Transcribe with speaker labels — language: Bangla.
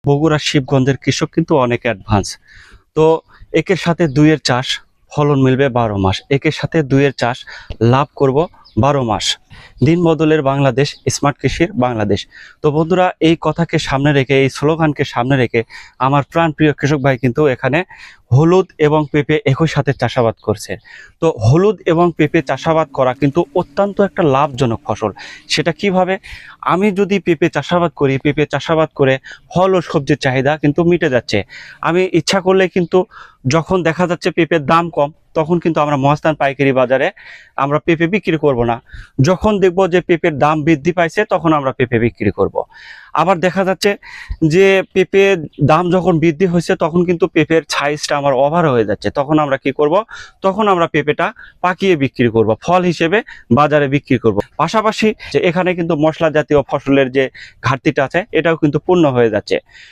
Speaker 1: বগুড়া শিবগঞ্জের কৃষক কিন্তু অনেক অ্যাডভান্স। তো একের সাথে দুইয়ের চাষ, ফলন মিলবে 12 মাস। একের সাথে দুইয়ের চাষ, লাভ করব 12 মাস। দিন বদলের বাংলাদেশ, স্মার্ট কৃষির বাংলাদেশ। তো বন্ধুরা, এই কথাকে সামনে রেখে, এই স্লোগানকে সামনে রেখে আমার প্রাণপ্রিয় কৃষক ভাই কিন্তু এখানে হলুদ এবং পেঁপে একই সাথে চাষাবাদ করছে। তো হলুদ এবং পেঁপে চাষাবাদ করা কিন্তু অত্যন্ত একটা লাভজনক ফসল। সেটা কিভাবে? আমি যদি পেঁপে চাষাবাদ করি, পেঁপে চাষাবাদ করে ফল ও সবজির চাহিদা কিন্তু মিটে যাচ্ছে। আমি ইচ্ছা করলে কিন্তু যখন দেখা যাচ্ছে পেঁপের দাম কম, তখন কিন্তু আমরা মহাস্থান পাইকারি বাজারে আমরা পেঁপে বিক্রি করব না। যখন দেখব যে পেঁপের দাম বৃদ্ধি পাইছে, তখন আমরা পেঁপে বিক্রি করব। আবার দেখা যাচ্ছে যে পেঁপের দাম যখন বৃদ্ধি হয়েছে, তখন কিন্তু পেঁপের সাইজটা আমার ওভার হয়ে যাচ্ছে। তখন আমরা কি করব? তখন আমরা পেঁপেটা পাকিয়ে বিক্রি করব, ফল হিসেবে বাজারে বিক্রি করব। পাশাপাশি যে এখানে কিন্তু মশলা জাতীয় ফসলের যে ঘাটতিটা আছে, এটাও কিন্তু পূর্ণ হয়ে যাচ্ছে।